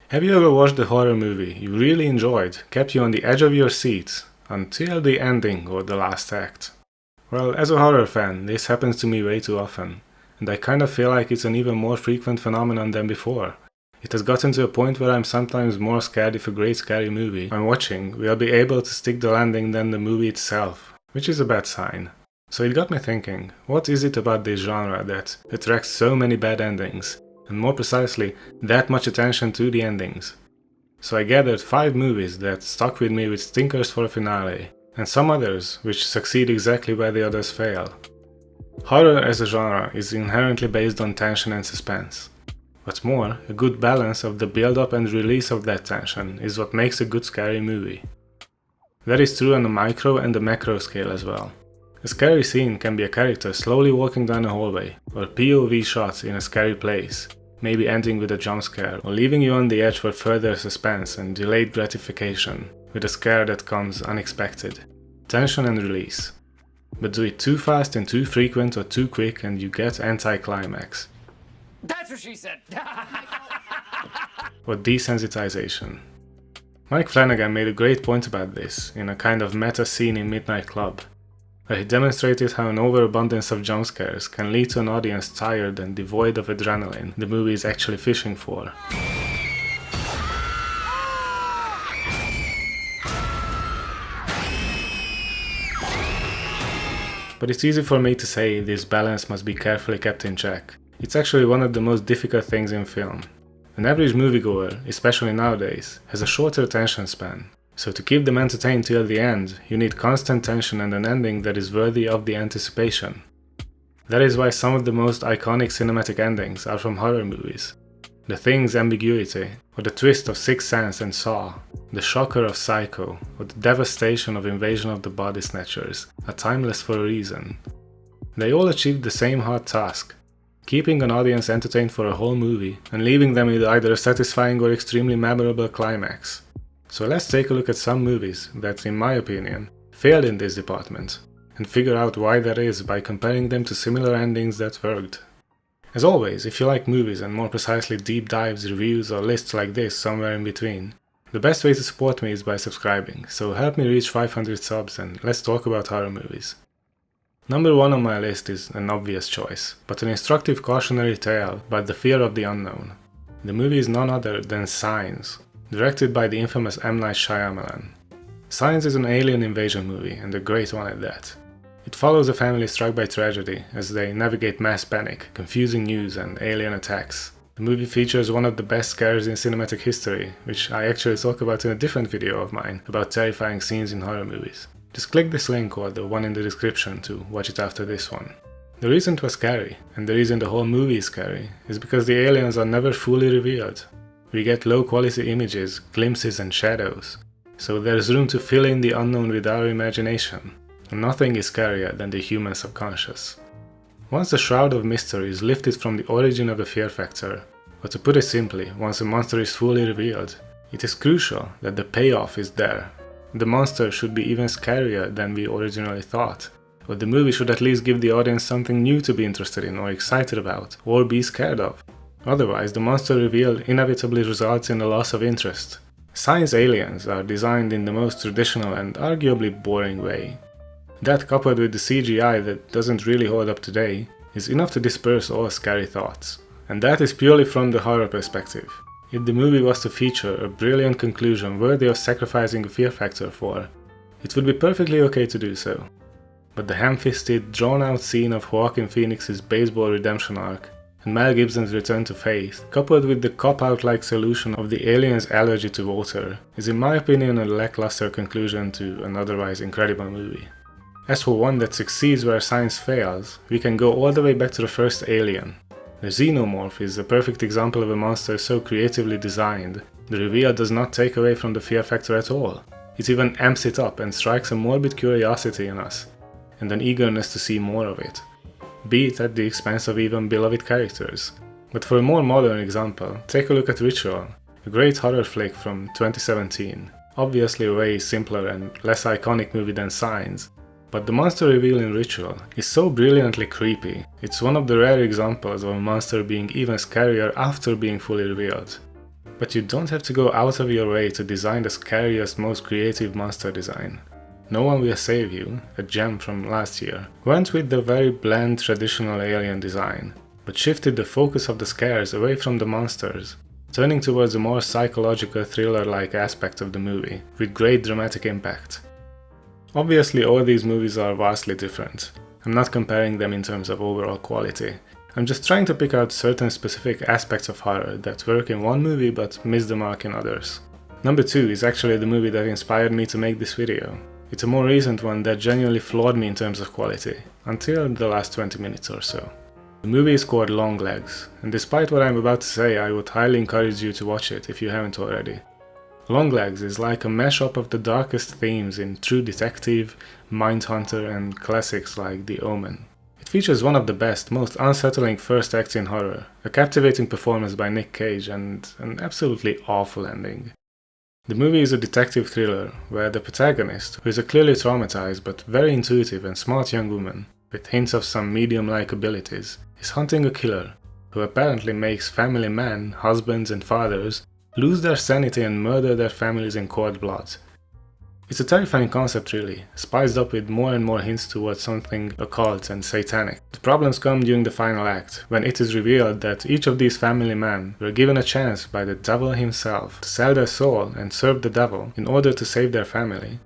Have you ever watched a horror movie you really enjoyed, kept you on the edge of your seat, until the ending or the last act? Well, as a horror fan, this happens to me way too often, and I kind of feel like it's an even more frequent phenomenon than before. It has gotten to a point where I'm sometimes more scared if a great scary movie I'm watching will be able to stick the landing than the movie itself, which is a bad sign. So it got me thinking, what is it about this genre that attracts so many bad endings? And more precisely, that much attention to the endings. So I gathered 5 movies that stuck with me with stinkers for a finale, and some others which succeed exactly where the others fail. Horror as a genre is inherently based on tension and suspense. What's more, a good balance of the build-up and release of that tension is what makes a good scary movie. That is true on a micro and a macro scale as well. A scary scene can be a character slowly walking down a hallway, or POV shots in a scary place, maybe ending with a jump scare, or leaving you on the edge for further suspense and delayed gratification, with a scare that comes unexpected. Tension and release. But do it too fast and too frequent or too quick and you get anticlimax. That's what she said! Or desensitization. Mike Flanagan made a great point about this in a kind of meta scene in Midnight Club, where he demonstrated how an overabundance of jump scares can lead to an audience tired and devoid of adrenaline the movie is actually fishing for. But it's easy for me to say this balance must be carefully kept in check. It's actually one of the most difficult things in film. An average moviegoer, especially nowadays, has a shorter attention span. So to keep them entertained till the end, you need constant tension and an ending that is worthy of the anticipation. That is why some of the most iconic cinematic endings are from horror movies. The Thing's ambiguity, or the twist of Sixth Sense and Saw, the shocker of Psycho, or the devastation of Invasion of the Body Snatchers are timeless for a reason. They all achieved the same hard task, keeping an audience entertained for a whole movie and leaving them with either a satisfying or extremely memorable climax. So let's take a look at some movies that, in my opinion, failed in this department, and figure out why that is by comparing them to similar endings that worked. As always, if you like movies and more precisely deep dives, reviews or lists like this somewhere in between, the best way to support me is by subscribing, so help me reach 500 subs and let's talk about horror movies. Number 1 on my list is an obvious choice, but an instructive cautionary tale about the fear of the unknown. The movie is none other than Signs, directed by the infamous M. Night Shyamalan. Signs is an alien invasion movie, and a great one at that. It follows a family struck by tragedy as they navigate mass panic, confusing news and alien attacks. The movie features one of the best scares in cinematic history, which I actually talk about in a different video of mine about terrifying scenes in horror movies. Just click this link or the one in the description to watch it after this one. The reason it was scary, and the reason the whole movie is scary, is because the aliens are never fully revealed. We get low quality images, glimpses and shadows, so there's room to fill in the unknown with our imagination. And nothing is scarier than the human subconscious. Once the shroud of mystery is lifted from the origin of the fear factor, or to put it simply, once a monster is fully revealed, it is crucial that the payoff is there. The monster should be even scarier than we originally thought, or the movie should at least give the audience something new to be interested in or excited about, or be scared of. Otherwise, the monster reveal inevitably results in a loss of interest. Science aliens are designed in the most traditional and arguably boring way. That, coupled with the CGI that doesn't really hold up today, is enough to disperse all scary thoughts. And that is purely from the horror perspective. If the movie was to feature a brilliant conclusion worthy of sacrificing a fear factor for, it would be perfectly okay to do so. But the ham-fisted, drawn-out scene of Joaquin Phoenix's baseball redemption arc and Mel Gibson's return to faith, coupled with the cop-out-like solution of the alien's allergy to water, is in my opinion a lackluster conclusion to an otherwise incredible movie. As for one that succeeds where science fails, we can go all the way back to the first Alien. The Xenomorph is a perfect example of a monster so creatively designed, the reveal does not take away from the fear factor at all. It even amps it up and strikes a morbid curiosity in us, and an eagerness to see more of it, be it at the expense of even beloved characters. But for a more modern example, take a look at Ritual, a great horror flick from 2017, obviously a way simpler and less iconic movie than Signs. But the monster reveal in Ritual is so brilliantly creepy, it's one of the rare examples of a monster being even scarier after being fully revealed. But you don't have to go out of your way to design the scariest, most creative monster design. No One Will Save You, a gem from last year, went with the very bland traditional alien design, but shifted the focus of the scares away from the monsters, turning towards a more psychological thriller-like aspect of the movie, with great dramatic impact. Obviously all these movies are vastly different. I'm not comparing them in terms of overall quality. I'm just trying to pick out certain specific aspects of horror that work in one movie but miss the mark in others. Number 2 is actually the movie that inspired me to make this video. It's a more recent one that genuinely floored me in terms of quality, until the last 20 minutes or so. The movie is called Longlegs, and despite what I'm about to say, I would highly encourage you to watch it if you haven't already. Longlegs is like a mashup of the darkest themes in True Detective, Mindhunter, and classics like The Omen. It features one of the best, most unsettling first acts in horror, a captivating performance by Nick Cage, and an absolutely awful ending. The movie is a detective thriller where the protagonist, who is a clearly traumatized but very intuitive and smart young woman, with hints of some medium-like abilities, is hunting a killer who apparently makes family men, husbands and fathers lose their sanity and murder their families in cold blood. It's a terrifying concept really, spiced up with more and more hints towards something occult and satanic. The problems come during the final act, when it is revealed that each of these family men were given a chance by the devil himself to sell their soul and serve the devil in order to save their family,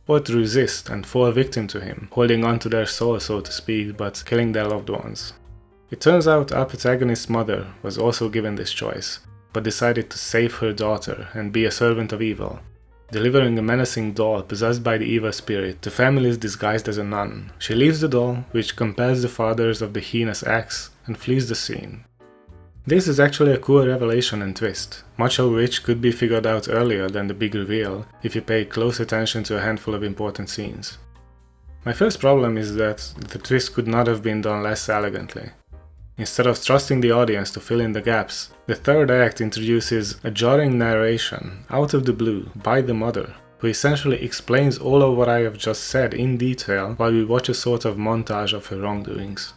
or to resist and fall victim to him, holding on to their soul so to speak, but killing their loved ones. It turns out our protagonist's mother was also given this choice, but decided to save her daughter and be a servant of evil, delivering a menacing doll possessed by the evil spirit to families disguised as a nun. She leaves the doll, which compels the fathers of the heinous acts, and flees the scene. This is actually a cool revelation and twist, much of which could be figured out earlier than the big reveal if you pay close attention to a handful of important scenes. My first problem is that the twist could not have been done less elegantly. Instead of trusting the audience to fill in the gaps, the third act introduces a jarring narration, out of the blue, by the mother, who essentially explains all of what I have just said in detail while we watch a sort of montage of her wrongdoings.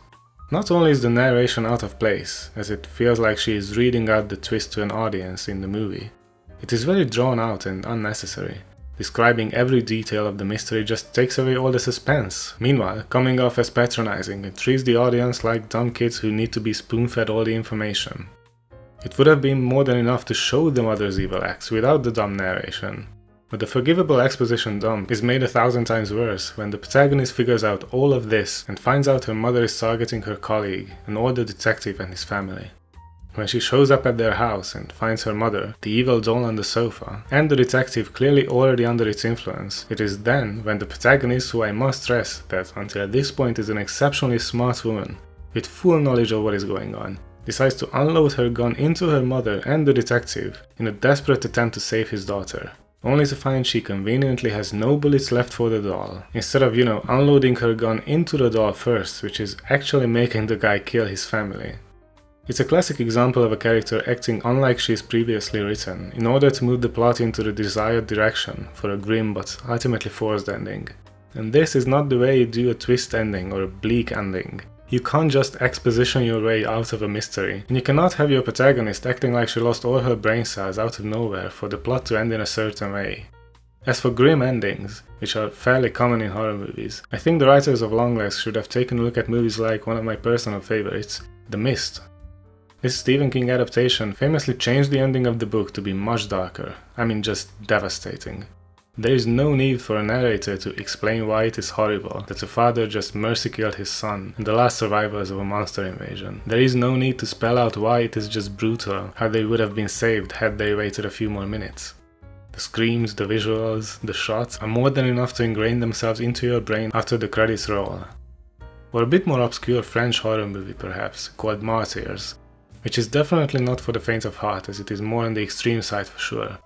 Not only is the narration out of place, as it feels like she is reading out the twist to an audience in the movie, it is very drawn out and unnecessary. Describing every detail of the mystery just takes away all the suspense. Meanwhile, coming off as patronizing, it treats the audience like dumb kids who need to be spoon-fed all the information. It would have been more than enough to show the mother's evil acts without the dumb narration. But the forgivable exposition dump is made 1,000 times worse when the protagonist figures out all of this and finds out her mother is targeting her colleague, an older detective and his family. When she shows up at their house and finds her mother, the evil doll on the sofa, and the detective clearly already under its influence, it is then when the protagonist, who I must stress that until this point is an exceptionally smart woman, with full knowledge of what is going on, decides to unload her gun into her mother and the detective in a desperate attempt to save his daughter, only to find she conveniently has no bullets left for the doll, instead of, unloading her gun into the doll first, which is actually making the guy kill his family. It's a classic example of a character acting unlike she is previously written, in order to move the plot into the desired direction for a grim but ultimately forced ending. And this is not the way you do a twist ending or a bleak ending. You can't just exposition your way out of a mystery, and you cannot have your protagonist acting like she lost all her brain cells out of nowhere for the plot to end in a certain way. As for grim endings, which are fairly common in horror movies, I think the writers of Longlegs should have taken a look at movies like one of my personal favorites, The Mist. This Stephen King adaptation famously changed the ending of the book to be much darker, just devastating. There is no need for a narrator to explain why it is horrible that a father just mercy killed his son and the last survivors of a monster invasion. There is no need to spell out why it is just brutal how they would have been saved had they waited a few more minutes. The screams, the visuals, the shots are more than enough to ingrain themselves into your brain after the credits roll. Or a bit more obscure French horror movie perhaps, called Martyrs, which is definitely not for the faint of heart, as it is more on the extreme side for sure.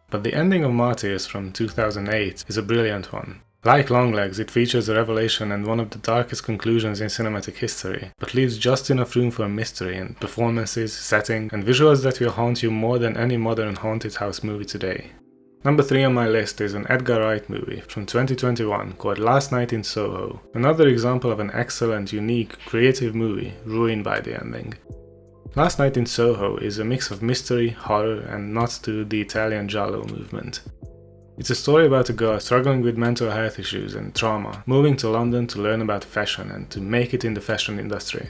But the ending of Martyrs from 2008 is a brilliant one. Like Longlegs, it features a revelation and one of the darkest conclusions in cinematic history, but leaves just enough room for mystery and performances, setting, and visuals that will haunt you more than any modern haunted house movie today. Number 3 on my list is an Edgar Wright movie from 2021 called Last Night in Soho, another example of an excellent, unique, creative movie ruined by the ending. Last Night in Soho is a mix of mystery, horror, and nods to the Italian Giallo movement. It's a story about a girl struggling with mental health issues and trauma, moving to London to learn about fashion and to make it in the fashion industry.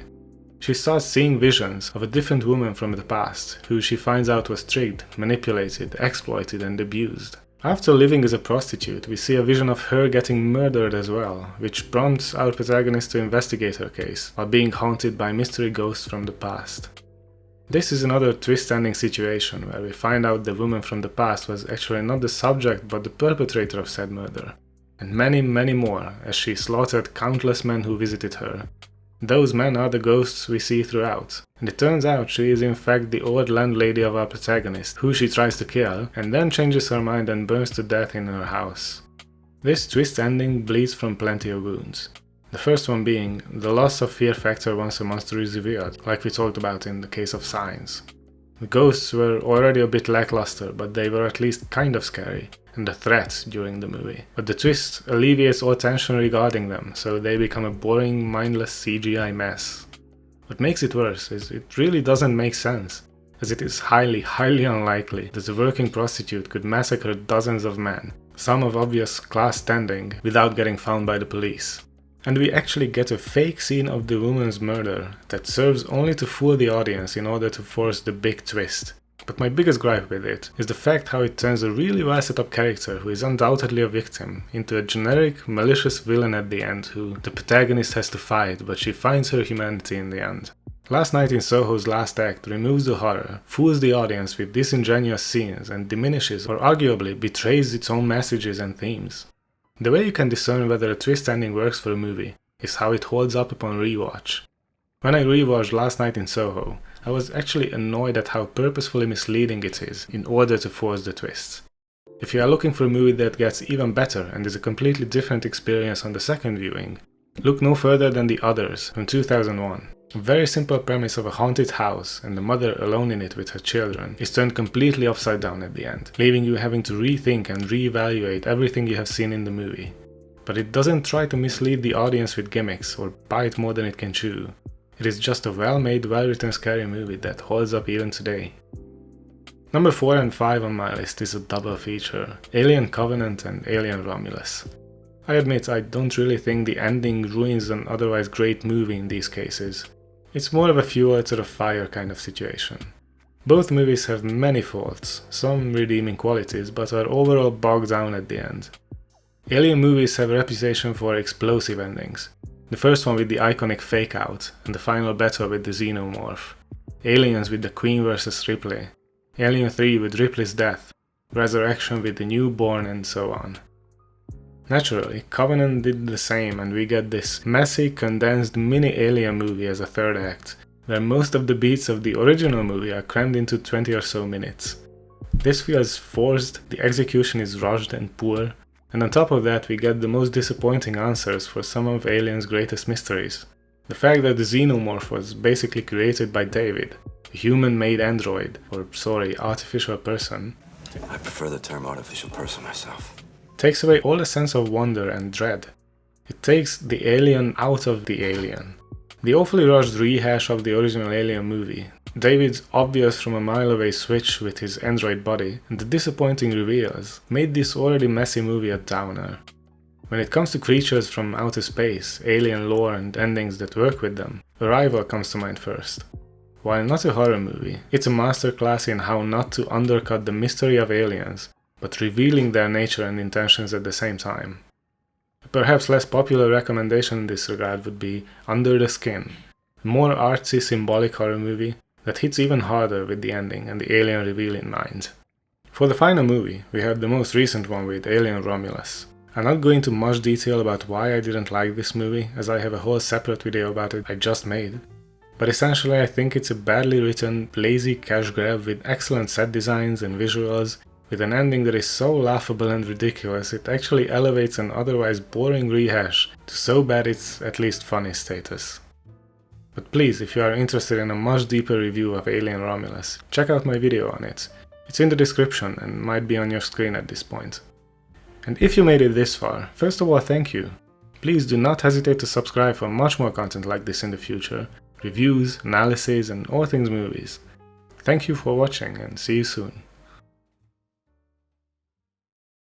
She starts seeing visions of a different woman from the past, who she finds out was tricked, manipulated, exploited, and abused. After living as a prostitute, we see a vision of her getting murdered as well, which prompts our protagonist to investigate her case, while being haunted by mystery ghosts from the past. This is another twist-ending situation, where we find out the woman from the past was actually not the subject but the perpetrator of said murder, and many, many more, as she slaughtered countless men who visited her. Those men are the ghosts we see throughout, and it turns out she is in fact the old landlady of our protagonist, who she tries to kill, and then changes her mind and burns to death in her house. This twist ending bleeds from plenty of wounds. The first one being the loss of fear factor once a monster is revealed, like we talked about in the case of Signs. The ghosts were already a bit lackluster, but they were at least kind of scary, and a threat during the movie. But the twist alleviates all tension regarding them, so they become a boring, mindless CGI mess. What makes it worse is it really doesn't make sense, as it is highly, highly unlikely that a working prostitute could massacre dozens of men, some of obvious class standing, without getting found by the police. And we actually get a fake scene of the woman's murder that serves only to fool the audience in order to force the big twist. But my biggest gripe with it is the fact how it turns a really well set up character who is undoubtedly a victim into a generic, malicious villain at the end who the protagonist has to fight, but she finds her humanity in the end. Last Night in Soho's last act removes the horror, fools the audience with disingenuous scenes, and diminishes or arguably betrays its own messages and themes. The way you can discern whether a twist ending works for a movie is how it holds up upon rewatch. When I rewatched Last Night in Soho, I was actually annoyed at how purposefully misleading it is in order to force the twists. If you are looking for a movie that gets even better and is a completely different experience on the second viewing, look no further than The Others from 2001. A very simple premise of a haunted house and the mother alone in it with her children is turned completely upside down at the end, leaving you having to rethink and reevaluate everything you have seen in the movie. But it doesn't try to mislead the audience with gimmicks or bite more than it can chew. It is just a well-made, well-written scary movie that holds up even today. Number 4 and 5 on my list is a double feature, Alien Covenant and Alien Romulus. I admit I don't really think the ending ruins an otherwise great movie in these cases. It's more of a fuel to the fire kind of situation. Both movies have many faults, some redeeming qualities, but are overall bogged down at the end. Alien movies have a reputation for explosive endings. The first one with the iconic fake out, and the final battle with the xenomorph. Aliens with the Queen vs Ripley. Alien 3 with Ripley's death. Resurrection with the newborn, and so on. Naturally, Covenant did the same, and we get this messy, condensed mini-Alien movie as a third act, where most of the beats of the original movie are crammed into 20 or so minutes. This feels forced, the execution is rushed and poor, and on top of that we get the most disappointing answers for some of Alien's greatest mysteries. The fact that the xenomorph was basically created by David, a human-made android, or artificial person. I prefer the term artificial person myself. Takes away all the sense of wonder and dread. It takes the alien out of the alien. The awfully rushed rehash of the original Alien movie, David's obvious from a mile away switch with his android body, and the disappointing reveals made this already messy movie a downer. When it comes to creatures from outer space, alien lore and endings that work with them, Arrival comes to mind first. While not a horror movie, it's a masterclass in how not to undercut the mystery of aliens, but revealing their nature and intentions at the same time. A perhaps less popular recommendation in this regard would be Under the Skin, a more artsy symbolic horror movie that hits even harder with the ending and the alien reveal in mind. For the final movie, we have the most recent one with Alien Romulus. I'm not going into much detail about why I didn't like this movie, as I have a whole separate video about it I just made. But essentially I think it's a badly written, lazy cash grab with excellent set designs and visuals, with an ending that is so laughable and ridiculous it actually elevates an otherwise boring rehash to so bad it's at least funny status. But please, if you are interested in a much deeper review of Alien Romulus, check out my video on it. It's in the description and might be on your screen at this point. And if you made it this far, first of all thank you. Please do not hesitate to subscribe for much more content like this in the future, reviews, analyses, and all things movies. Thank you for watching and see you soon.